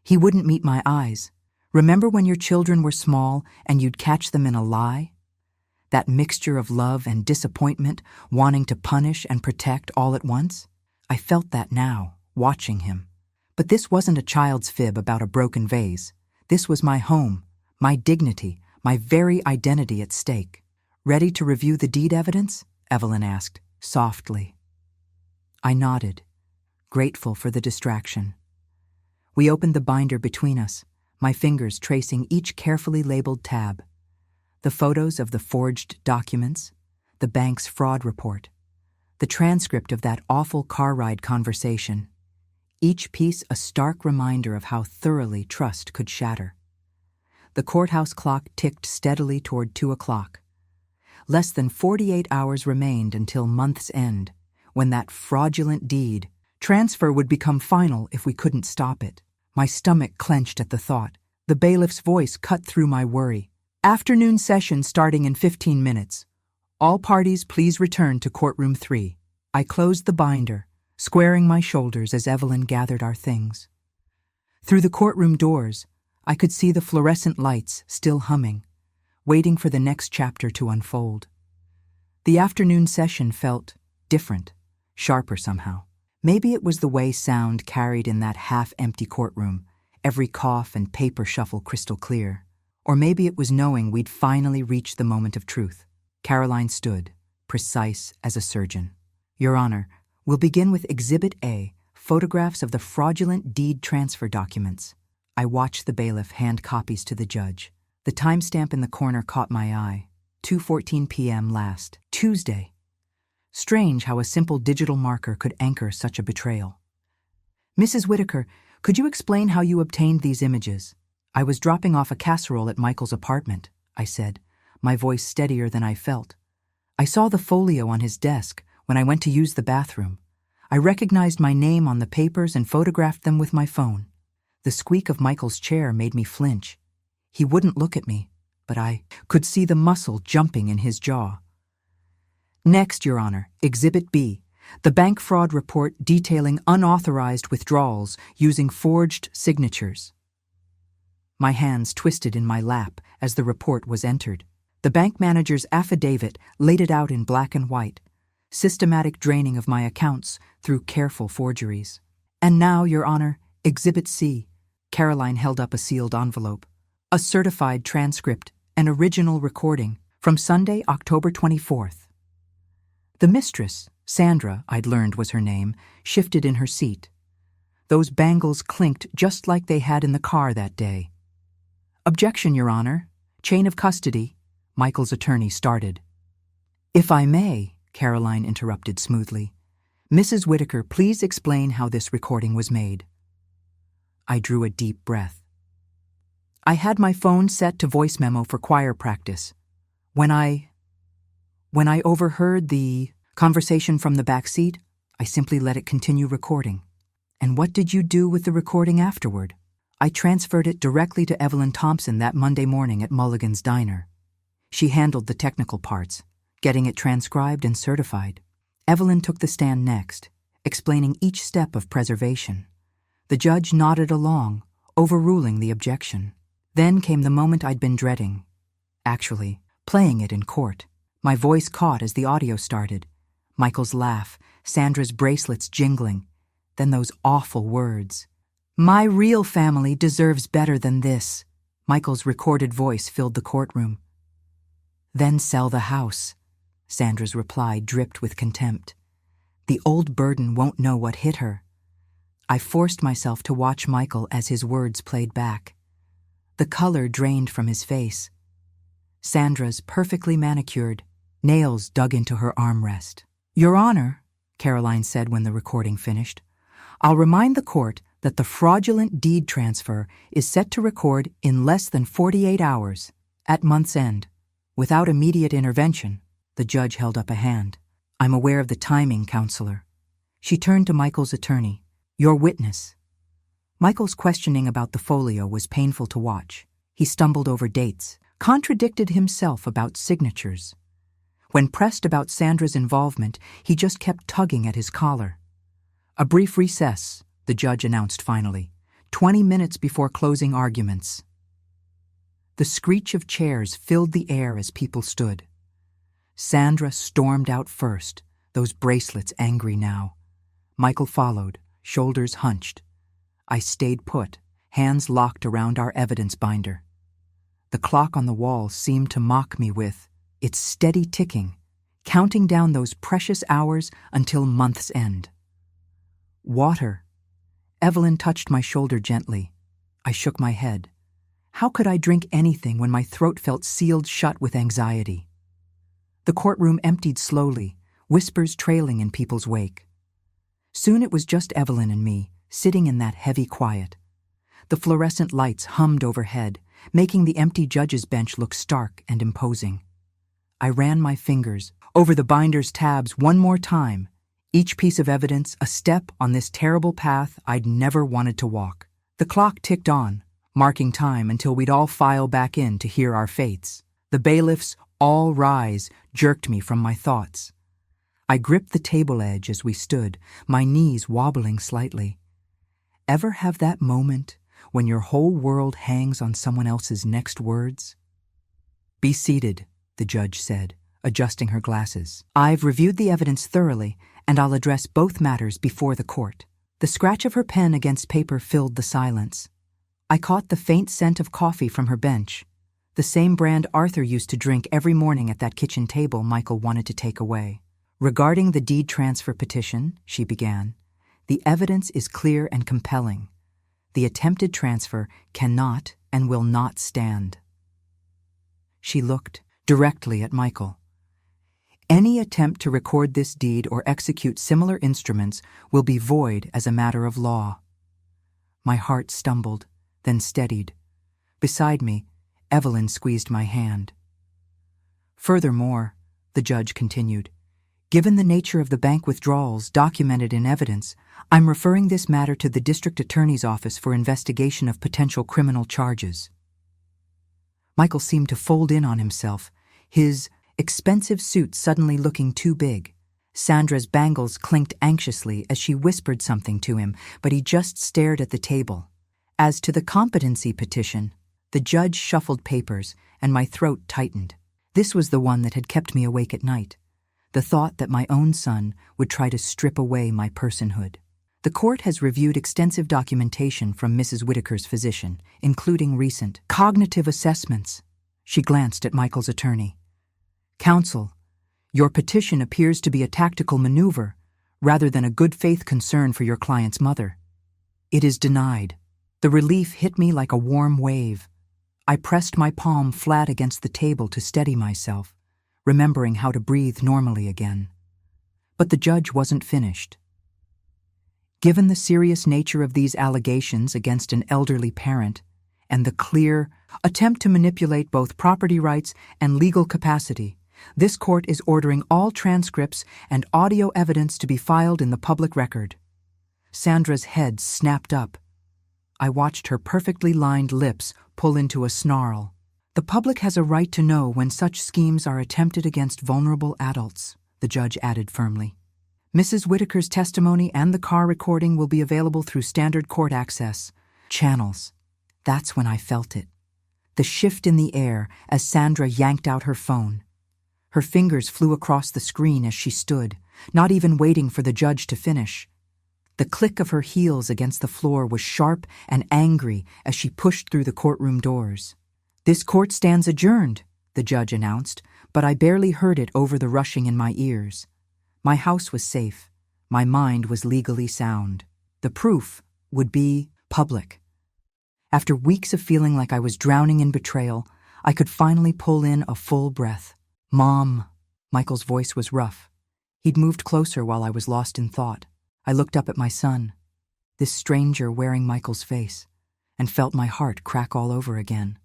He wouldn't meet my eyes. Remember when your children were small and you'd catch them in a lie? That mixture of love and disappointment, wanting to punish and protect all at once? I felt that now, watching him. But this wasn't a child's fib about a broken vase. This was my home, my dignity, my very identity at stake. "Ready to review the deed evidence?" Evelyn asked, softly. I nodded, grateful for the distraction. We opened the binder between us, my fingers tracing each carefully labeled tab. The photos of the forged documents, the bank's fraud report, the transcript of that awful car ride conversation. Each piece a stark reminder of how thoroughly trust could shatter. The courthouse clock ticked steadily toward 2 o'clock. Less than 48 hours remained until month's end, when that fraudulent deed transfer would become final if we couldn't stop it. My stomach clenched at the thought. The bailiff's voice cut through my worry. "Afternoon session starting in 15 minutes. All parties please return to courtroom 3. I closed the binder, squaring my shoulders as Evelyn gathered our things. Through the courtroom doors, I could see the fluorescent lights still humming, waiting for the next chapter to unfold. The afternoon session felt different, sharper somehow. Maybe it was the way sound carried in that half-empty courtroom, every cough and paper shuffle crystal clear. Or maybe it was knowing we'd finally reached the moment of truth. Caroline stood, precise as a surgeon. "Your Honor, we'll begin with Exhibit A, photographs of the fraudulent deed transfer documents." I watched the bailiff hand copies to the judge. The timestamp in the corner caught my eye. 2:14 p.m. last Tuesday. Strange how a simple digital marker could anchor such a betrayal. "Mrs. Whitaker, could you explain how you obtained these images?" "I was dropping off a casserole at Michael's apartment," I said, my voice steadier than I felt. "I saw the folio on his desk when I went to use the bathroom. I recognized my name on the papers and photographed them with my phone." The squeak of Michael's chair made me flinch. He wouldn't look at me, but I could see the muscle jumping in his jaw. "Next, Your Honor, Exhibit B, the bank fraud report detailing unauthorized withdrawals using forged signatures." My hands twisted in my lap as the report was entered. The bank manager's affidavit laid it out in black and white, systematic draining of my accounts through careful forgeries. "And now, Your Honor, Exhibit C." Caroline held up a sealed envelope. "A certified transcript, an original recording, from Sunday, October 24th. The mistress, Sandra, I'd learned was her name, shifted in her seat. Those bangles clinked just like they had in the car that day. "Objection, Your Honor. Chain of custody," Michael's attorney started. "If I may," Caroline interrupted smoothly, "Mrs. Whitaker, please explain how this recording was made." I drew a deep breath. "I had my phone set to voice memo for choir practice. When I overheard the conversation from the backseat, I simply let it continue recording." "And what did you do with the recording afterward?" "I transferred it directly to Evelyn Thompson that Monday morning at Mulligan's Diner. She handled the technical parts, getting it transcribed and certified. Evelyn took the stand next, explaining each step of preservation. The judge nodded along, overruling the objection. Then came the moment I'd been dreading. Actually, playing it in court. My voice caught as the audio started. Michael's laugh, Sandra's bracelets jingling, then those awful words. "My real family deserves better than this." Michael's recorded voice filled the courtroom. "Then sell the house," Sandra's reply dripped with contempt. The old burden won't know what hit her. I forced myself to watch Michael as his words played back. The color drained from his face. Sandra's perfectly manicured, nails dug into her armrest. "Your Honor," Caroline said when the recording finished, "I'll remind the court that the fraudulent deed transfer is set to record in less than 48 hours, at month's end, without immediate intervention." The judge held up a hand. "I'm aware of the timing, Counselor." She turned to Michael's attorney. "Your witness." Michael's questioning about the folio was painful to watch. He stumbled over dates, contradicted himself about signatures. When pressed about Sandra's involvement, he just kept tugging at his collar. "A brief recess," the judge announced finally, 20 minutes before closing arguments. The screech of chairs filled the air as people stood. Sandra stormed out first, those bracelets angry now. Michael followed, shoulders hunched. I stayed put, hands locked around our evidence binder. The clock on the wall seemed to mock me with its steady ticking, counting down those precious hours until month's end. "Water." Evelyn touched my shoulder gently. I shook my head. How could I drink anything when my throat felt sealed shut with anxiety? The courtroom emptied slowly, whispers trailing in people's wake. Soon it was just Evelyn and me, sitting in that heavy quiet. The fluorescent lights hummed overhead, making the empty judge's bench look stark and imposing. I ran my fingers over the binder's tabs one more time, each piece of evidence a step on this terrible path I'd never wanted to walk. The clock ticked on, marking time until we'd all file back in to hear our fates. The bailiffs' "all rise" jerked me from my thoughts. I gripped the table edge as we stood, my knees wobbling slightly. Ever have that moment when your whole world hangs on someone else's next words? "Be seated," the judge said, adjusting her glasses. "I've reviewed the evidence thoroughly, and I'll address both matters before the court." The scratch of her pen against paper filled the silence. I caught the faint scent of coffee from her bench, the same brand Arthur used to drink every morning at that kitchen table Michael wanted to take away. "Regarding the deed transfer petition," she began, "the evidence is clear and compelling. The attempted transfer cannot and will not stand." She looked directly at Michael. "Any attempt to record this deed or execute similar instruments will be void as a matter of law." My heart stumbled, then steadied. Beside me, Evelyn squeezed my hand. "Furthermore," the judge continued, "given the nature of the bank withdrawals documented in evidence, I'm referring this matter to the district attorney's office for investigation of potential criminal charges." Michael seemed to fold in on himself, his expensive suit suddenly looking too big. Sandra's bangles clinked anxiously as she whispered something to him, but he just stared at the table. As to the competency petition, the judge shuffled papers, and my throat tightened. This was the one that had kept me awake at night. The thought that my own son would try to strip away my personhood. "The court has reviewed extensive documentation from Mrs. Whitaker's physician, including recent cognitive assessments." She glanced at Michael's attorney. "Counsel, your petition appears to be a tactical maneuver rather than a good faith concern for your client's mother. It is denied." The relief hit me like a warm wave. I pressed my palm flat against the table to steady myself, remembering how to breathe normally again. But the judge wasn't finished. "Given the serious nature of these allegations against an elderly parent and the clear attempt to manipulate both property rights and legal capacity, this court is ordering all transcripts and audio evidence to be filed in the public record." Sandra's head snapped up. I watched her perfectly lined lips pull into a snarl. "The public has a right to know when such schemes are attempted against vulnerable adults," the judge added firmly. "Mrs. Whitaker's testimony and the car recording will be available through standard court access channels." That's when I felt it. The shift in the air as Sandra yanked out her phone. Her fingers flew across the screen as she stood, not even waiting for the judge to finish. The click of her heels against the floor was sharp and angry as she pushed through the courtroom doors. "This court stands adjourned," the judge announced, but I barely heard it over the rushing in my ears. My house was safe. My mind was legally sound. The proof would be public. After weeks of feeling like I was drowning in betrayal, I could finally pull in a full breath. "Mom." Michael's voice was rough. He'd moved closer while I was lost in thought. I looked up at my son, this stranger wearing Michael's face, and felt my heart crack all over again.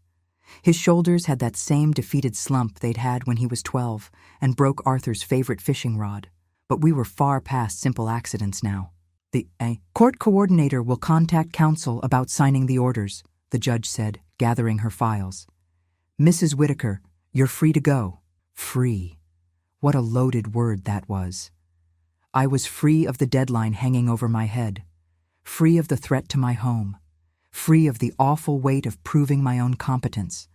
His shoulders had that same defeated slump they'd had when he was 12 and broke Arthur's favorite fishing rod. But we were far past simple accidents now. The court coordinator will contact counsel about signing the orders, the judge said, gathering her files. "Mrs. Whitaker, you're free to go." Free. What a loaded word that was. I was free of the deadline hanging over my head, free of the threat to my home, free of the awful weight of proving my own competence.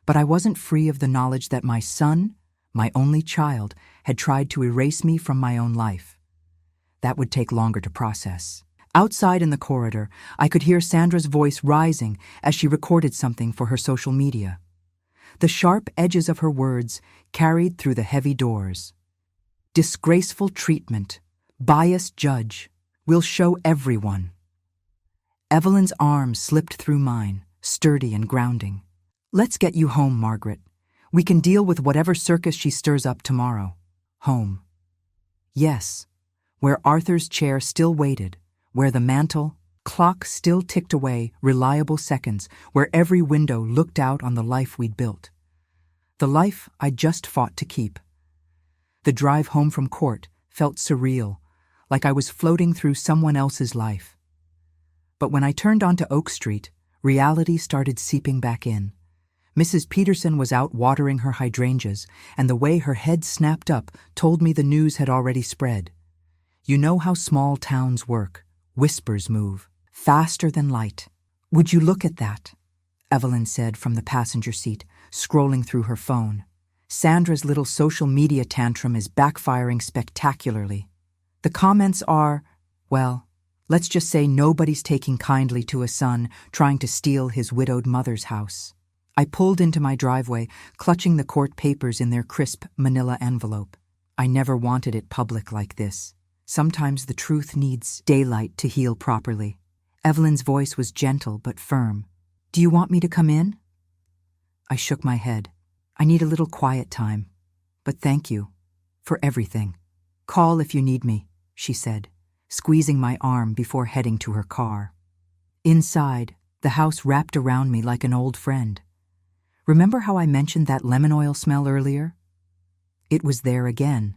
But I wasn't free of the knowledge that my son, my only child, had tried to erase me from my own life. That would take longer to process. Outside in the corridor, I could hear Sandra's voice rising as she recorded something for her social media. The sharp edges of her words carried through the heavy doors. "Disgraceful treatment. Biased judge. We'll show everyone." Evelyn's arm slipped through mine, sturdy and grounding. "Let's get you home, Margaret. We can deal with whatever circus she stirs up tomorrow." Home. Yes, where Arthur's chair still waited, where the mantel, clock still ticked away reliable seconds, where every window looked out on the life we'd built. The life I'd just fought to keep. The drive home from court felt surreal, like I was floating through someone else's life. But when I turned onto Oak Street, reality started seeping back in. Mrs. Peterson was out watering her hydrangeas, and the way her head snapped up told me the news had already spread. You know how small towns work. Whispers move, faster than light. "Would you look at that?" Evelyn said from the passenger seat, scrolling through her phone. "Sandra's little social media tantrum is backfiring spectacularly. The comments are, well, let's just say nobody's taking kindly to a son trying to steal his widowed mother's house." I pulled into my driveway, clutching the court papers in their crisp manila envelope. I never wanted it public like this. Sometimes the truth needs daylight to heal properly. Evelyn's voice was gentle but firm. "Do you want me to come in?" I shook my head. "I need a little quiet time. But thank you. For everything. Call if you need me," she said, squeezing my arm before heading to her car. Inside, the house wrapped around me like an old friend. Remember how I mentioned that lemon oil smell earlier? It was there again,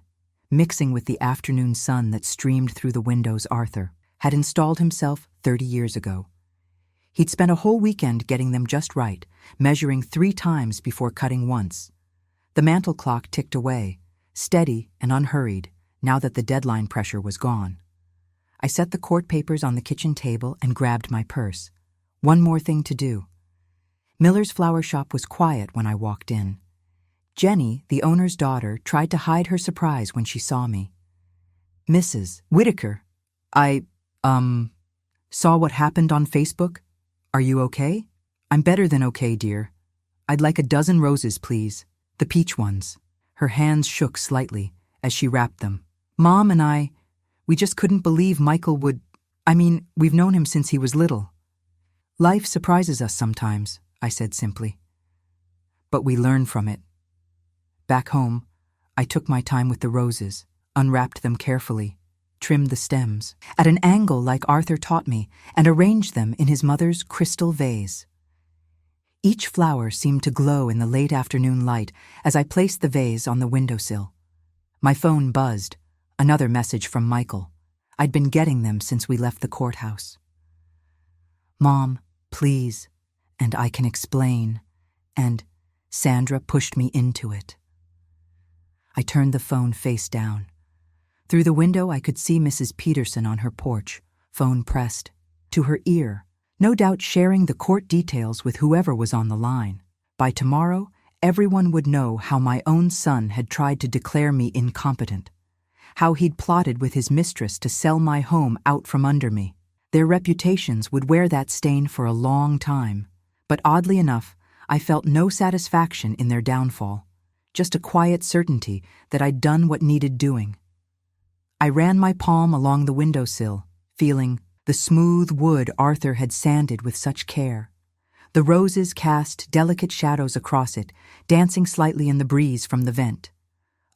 mixing with the afternoon sun that streamed through the windows Arthur had installed himself 30 years ago. He'd spent a whole weekend getting them just right, measuring 3 times before cutting once. The mantel clock ticked away, steady and unhurried, now that the deadline pressure was gone. I set the court papers on the kitchen table and grabbed my purse. One more thing to do. Miller's flower shop was quiet when I walked in. Jenny, the owner's daughter, tried to hide her surprise when she saw me. "Mrs. Whitaker, I, saw what happened on Facebook. Are you okay?" "I'm better than okay, dear. I'd like a dozen roses, please. The peach ones." Her hands shook slightly as she wrapped them. "Mom and we just couldn't believe Michael would. We've known him since he was little." "Life surprises us sometimes," I said simply. "But we learn from it." Back home, I took my time with the roses, unwrapped them carefully, trimmed the stems at an angle like Arthur taught me, and arranged them in his mother's crystal vase. Each flower seemed to glow in the late afternoon light as I placed the vase on the windowsill. My phone buzzed, another message from Michael. I'd been getting them since we left the courthouse. "Mom, please, and I can explain," and Sandra pushed me into it. I turned the phone face down. Through the window I could see Mrs. Peterson on her porch, phone pressed to her ear, no doubt sharing the court details with whoever was on the line. By tomorrow, everyone would know how my own son had tried to declare me incompetent, how he'd plotted with his mistress to sell my home out from under me. Their reputations would wear that stain for a long time, but oddly enough, I felt no satisfaction in their downfall, just a quiet certainty that I'd done what needed doing. I ran my palm along the windowsill, feeling the smooth wood Arthur had sanded with such care. The roses cast delicate shadows across it, dancing slightly in the breeze from the vent.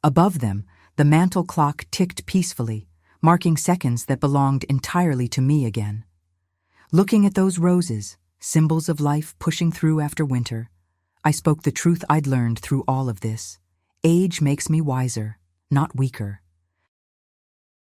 Above them, the mantel clock ticked peacefully, marking seconds that belonged entirely to me again. Looking at those roses, symbols of life pushing through after winter, I spoke the truth I'd learned through all of this. Age makes me wiser, not weaker.